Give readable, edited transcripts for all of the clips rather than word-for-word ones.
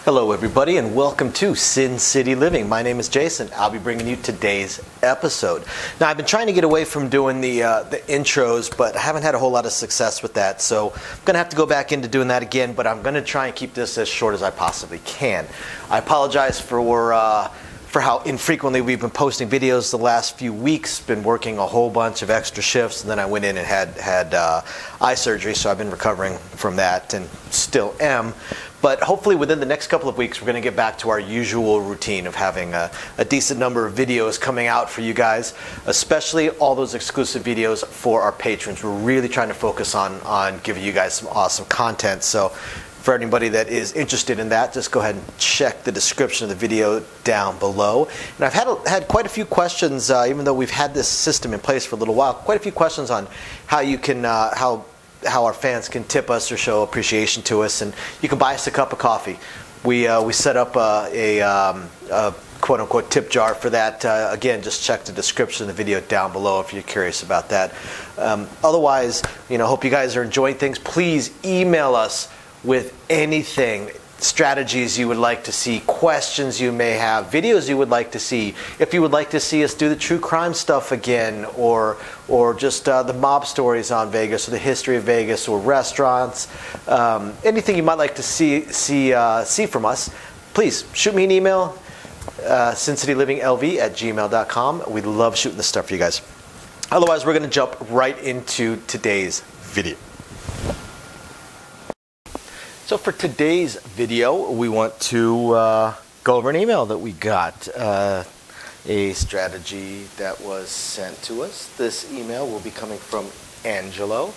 Hello everybody and welcome to Sin City Living. My name is Jason. I'll be bringing you today's episode. Now I've been trying to get away from doing the intros, but I haven't had a whole lot of success with that. So I'm going to have to go back into doing that again, but I'm going to try and keep this as short as I possibly can. I apologize for how infrequently we've been posting videos the last few weeks. Been working a whole bunch of extra shifts, and then I went in and had eye surgery, so I've been recovering from that and still am. But hopefully within the next couple of weeks, we're going to get back to our usual routine of having a decent number of videos coming out for you guys, especially all those exclusive videos for our patrons. We're really trying to focus on giving you guys some awesome content. So for anybody that is interested in that, just go ahead and check the description of the video down below. And I've had quite a few questions, even though we've had this system in place for a little while, quite a few questions on how you can, how our fans can tip us or show appreciation to us, and you can buy us a cup of coffee. We set up a quote-unquote tip jar for that. Again, just check the description of the video down below if you're curious about that. Otherwise, hope you guys are enjoying things. Please email us with anything, strategies you would like to see, questions you may have, videos you would like to see. If you would like to see us do the true crime stuff again, or just the mob stories on Vegas, or the history of Vegas, or restaurants, anything you might like to see from us, please shoot me an email, sincityliving.lv@gmail.com. We love shooting this stuff for you guys. Otherwise, we're going to jump right into today's video. So for today's video, we want to go over an email that we got, a strategy that was sent to us. This email will be coming from Angelo,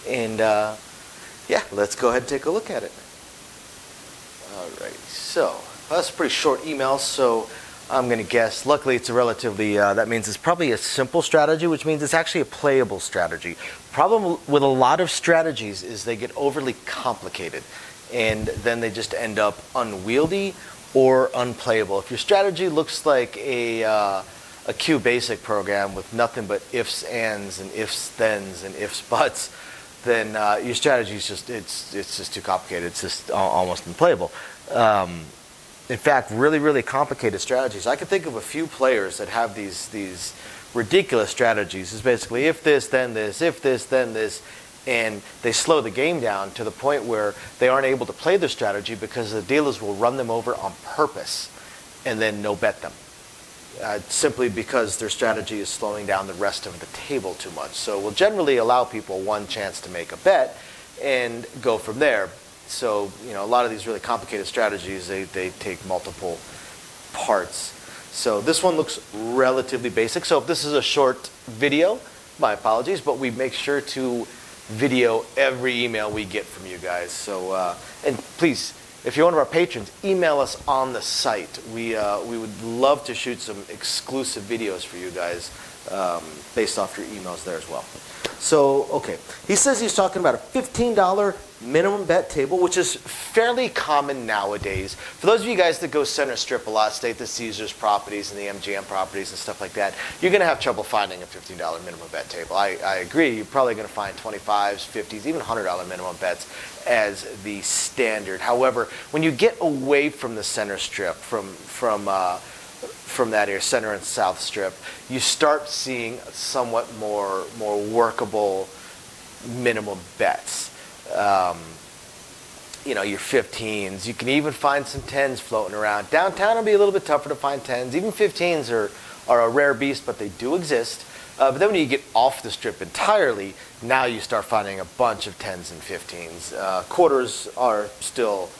and yeah, let's go ahead and take a look at it. Alright, so that's a pretty short email, so I'm going to guess, luckily it's a relatively, that means it's probably a simple strategy, which means it's actually a playable strategy. Problem with a lot of strategies is they get overly complicated, and then they just end up unwieldy or unplayable. If your strategy looks like a QBasic program with nothing but ifs, ands, and ifs, thens, and ifs, buts, then your strategy is just it's just too complicated. It's just almost unplayable. In fact, really complicated strategies. I can think of a few players that have these ridiculous strategies. It's basically if this, then this, if this, then this. And they slow the game down to the point where they aren't able to play their strategy because the dealers will run them over on purpose and then no-bet them. Simply because their strategy is slowing down the rest of the table too much. So we'll generally allow people one chance to make a bet and go from there. So, a lot of these really complicated strategies, they take multiple parts. So this one looks relatively basic. So if this is a short video, my apologies, but we make sure to video every email we get from you guys. So and please, if you're one of our patrons, email us on the site. We would love to shoot some exclusive videos for you guys based off your emails there as well. So okay, he says he's talking about a $15 minimum bet table, which is fairly common nowadays. For those of you guys that go center strip a lot, stay at the Caesars properties and the MGM properties and stuff like that, you're going to have trouble finding a $15 minimum bet table. I agree. You're probably going to find 25s, 50s, even $100 minimum bets as the standard. However, when you get away from the center strip, from that area, center and south strip, you start seeing somewhat more workable minimum bets. Your 15s. You can even find some 10s floating around. Downtown will be a little bit tougher to find 10s. Even 15s are a rare beast, but they do exist. But then when you get off the strip entirely, now you start finding a bunch of 10s and 15s. Quarters are still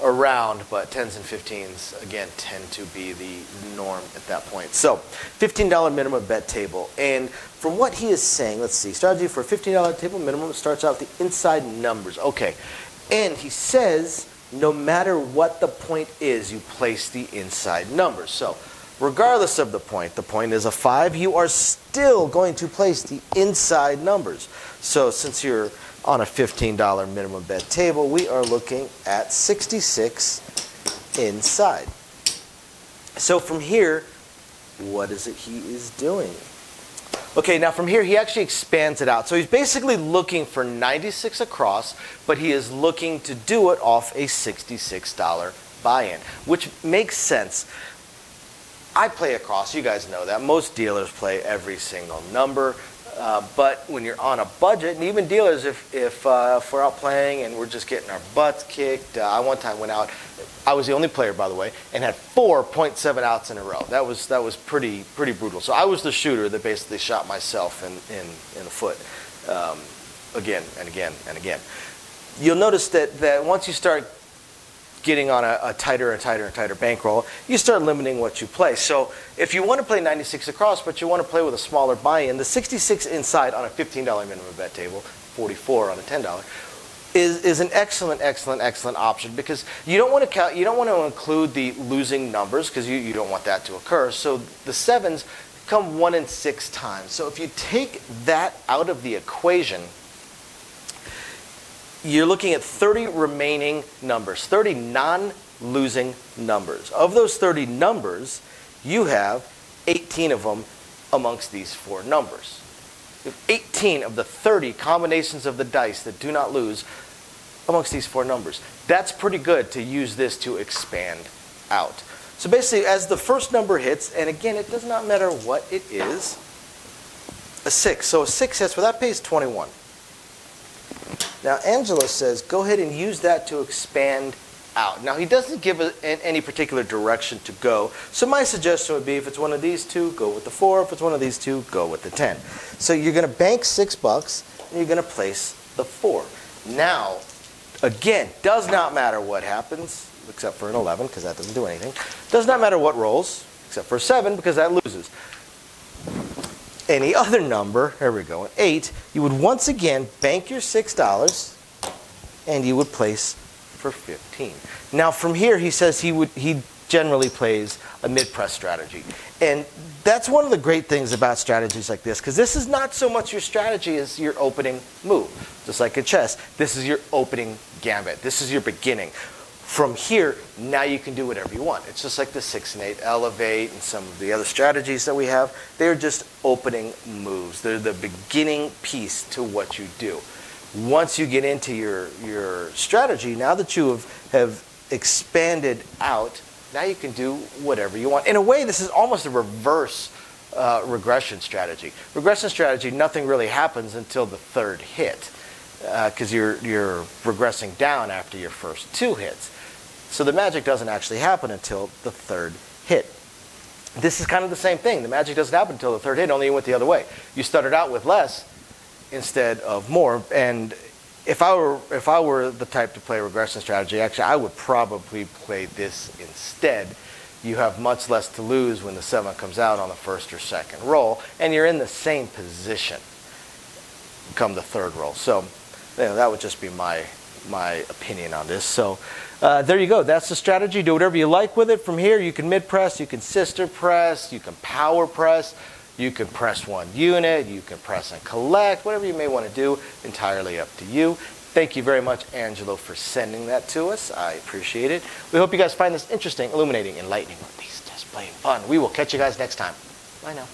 around, but 10s and 15s, again, tend to be the norm at that point. So, $15 minimum bet table. And from what he is saying, let's see, strategy for a $15 table minimum starts out with the inside numbers. Okay. And he says, no matter what the point is, you place the inside numbers. So, regardless of the point is a 5, you are still going to place the inside numbers. So, since you're on a $15 minimum bet table, we are looking at 66 inside. So from here, what is it he is doing? Okay, now from here, he actually expands it out. So he's basically looking for 96 across, but he is looking to do it off a $66 buy-in, which makes sense. I play across, you guys know that. Most dealers play every single number. But when you're on a budget, and even dealers, if we're out playing and we're just getting our butts kicked, I one time went out, I was the only player, by the way, and had 4 .7 outs in a row. That was pretty brutal. So I was the shooter that basically shot myself in the foot again and again and again. You'll notice that once you start getting on a tighter and tighter and tighter bankroll, you start limiting what you play. So if you want to play 96 across, but you want to play with a smaller buy-in, the 66 inside on a $15 minimum bet table, 44 on a $10, is an excellent option, because you don't want to count, you don't want to include the losing numbers, because you don't want that to occur. So the sevens come 1 in 6 times. So if you take that out of the equation, you're looking at 30 remaining numbers, 30 non-losing numbers. Of those 30 numbers, you have 18 of them amongst these 4 numbers. You have 18 of the 30 combinations of the dice that do not lose amongst these 4 numbers. That's pretty good to use this to expand out. So basically, as the first number hits, and again, it does not matter what it is, a 6. So a 6 hits, well, that pays 21. Now, Angelo says, go ahead and use that to expand out. Now, he doesn't give any particular direction to go. So my suggestion would be, if it's one of these two, go with the 4. If it's one of these two, go with the 10. So you're going to bank $6, and you're going to place the 4. Now, again, does not matter what happens, except for an 11, because that doesn't do anything. Does not matter what rolls, except for a 7, because that loses. Any other number, here we go, an 8, you would once again bank your $6 and you would place for 15. Now from here, he says he generally plays a mid-press strategy. And that's one of the great things about strategies like this, because this is not so much your strategy as your opening move. Just like in chess, this is your opening gambit. This is your beginning. From here, now you can do whatever you want. It's just like the 6 and 8 elevate and some of the other strategies that we have. They're just opening moves. They're the beginning piece to what you do. Once you get into your strategy, now that you have expanded out, now you can do whatever you want. In a way, this is almost a reverse regression strategy. Regression strategy, nothing really happens until the 3rd hit, because you're regressing down after your first 2 hits. So the magic doesn't actually happen until the 3rd hit. This is kind of the same thing. The magic doesn't happen until the 3rd hit, only you went the other way. You started out with less instead of more. And if I were the type to play a regression strategy, actually I would probably play this instead. You have much less to lose when the 7 comes out on the 1st or 2nd roll, and you're in the same position come the 3rd roll. So that would just be my opinion on this. So there you go. That's the strategy. Do whatever you like with it. From here, you can mid-press, you can sister press, you can power press, you can press 1 unit, you can press and collect, whatever you may want to do, entirely up to you. Thank you very much, Angelo, for sending that to us. I appreciate it. We hope you guys find this interesting, illuminating, enlightening, or at least just plain fun. We will catch you guys next time. Bye now.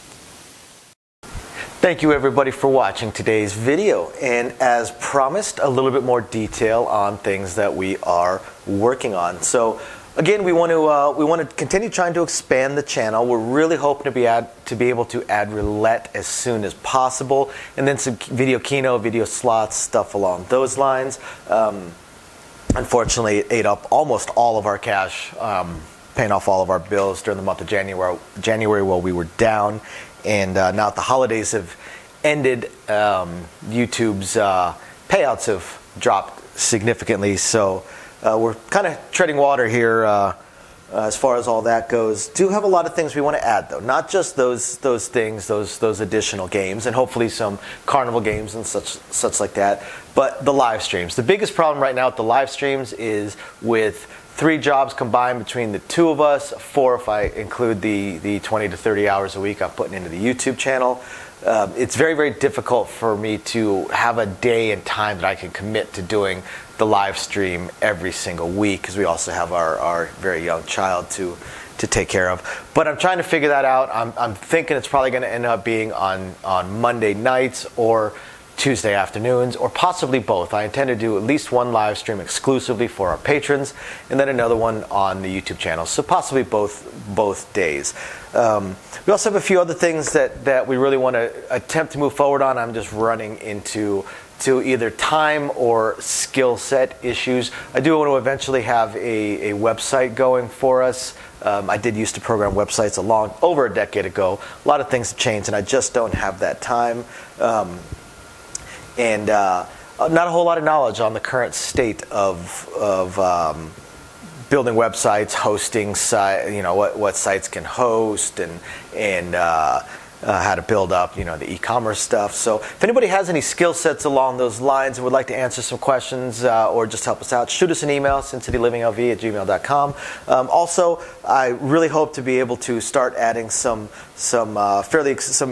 Thank you everybody for watching today's video, and as promised, a little bit more detail on things that we are working on. So again, we want to continue trying to expand the channel. We're really hoping to be able to add roulette as soon as possible, and then some video keno, video slots, stuff along those lines. Unfortunately, it ate up almost all of our cash, paying off all of our bills during the month of January while we were down. And now that the holidays have ended, YouTube's payouts have dropped significantly. So we're kind of treading water here as far as all that goes. Do have a lot of things we want to add, though. Not just those things, those additional games, and hopefully some carnival games and such like that. But the live streams. The biggest problem right now with the live streams is with 3 jobs combined between the 2 of us, 4 if I include the 20 to 30 hours a week I'm putting into the YouTube channel. It's very, very difficult for me to have a day and time that I can commit to doing the live stream every single week, because we also have our very young child to take care of. But I'm trying to figure that out. I'm thinking it's probably going to end up being on Monday nights or Tuesday afternoons, or possibly both. I intend to do at least one live stream exclusively for our patrons, and then another one on the YouTube channel. So possibly both days. We also have a few other things that we really want to attempt to move forward on. I'm just running into either time or skill set issues. I do want to eventually have a website going for us. I did used to program websites over a decade ago. A lot of things have changed, and I just don't have that time. And not a whole lot of knowledge on the current state of building websites, hosting what sites can host, and how to build up the e-commerce stuff. So if anybody has any skill sets along those lines and would like to answer some questions or just help us out, shoot us an email, sincitylivingLV@gmail.com. Also, I really hope to be able to start adding some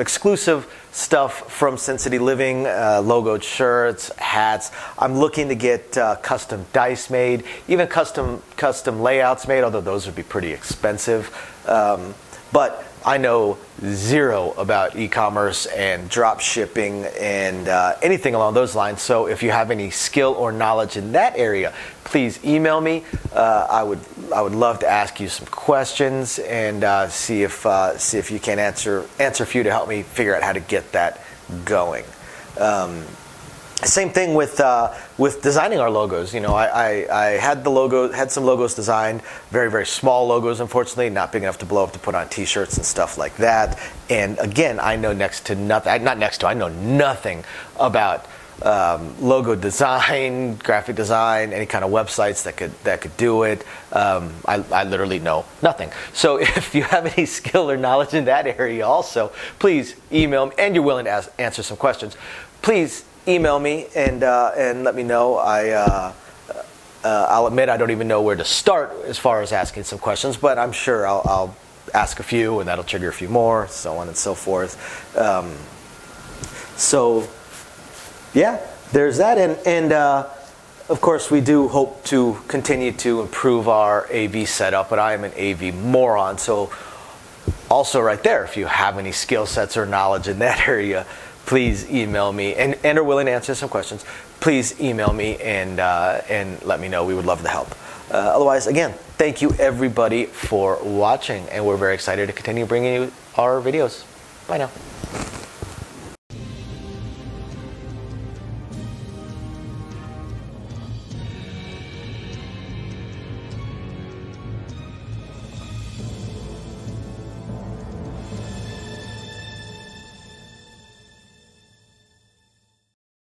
exclusive stuff from Sin City Living, logoed shirts, hats. I'm looking to get custom dice made, even custom layouts made, although those would be pretty expensive. But I know zero about e-commerce and drop shipping and anything along those lines. So if you have any skill or knowledge in that area, please email me. I would love to ask you some questions and see if you can answer a few to help me figure out how to get that going. Same thing with designing our logos. I had some logos designed, very, very small logos, unfortunately, not big enough to blow up to put on T-shirts and stuff like that. And again, I know I know nothing about logo design, graphic design, any kind of websites that could do it. I literally know nothing. So if you have any skill or knowledge in that area also, please email me, and you're willing to answer some questions, please email me and let me know. I'll admit I don't even know where to start as far as asking some questions, but I'm sure I'll ask a few, and that'll trigger a few more, so on and so forth. So yeah, there's that, and of course we do hope to continue to improve our AV setup, but I am an AV moron, so also right there, if you have any skill sets or knowledge in that area, please email me, and are willing to answer some questions. Please email me and let me know. We would love to help. Otherwise, again, thank you everybody for watching, and we're very excited to continue bringing you our videos. Bye now.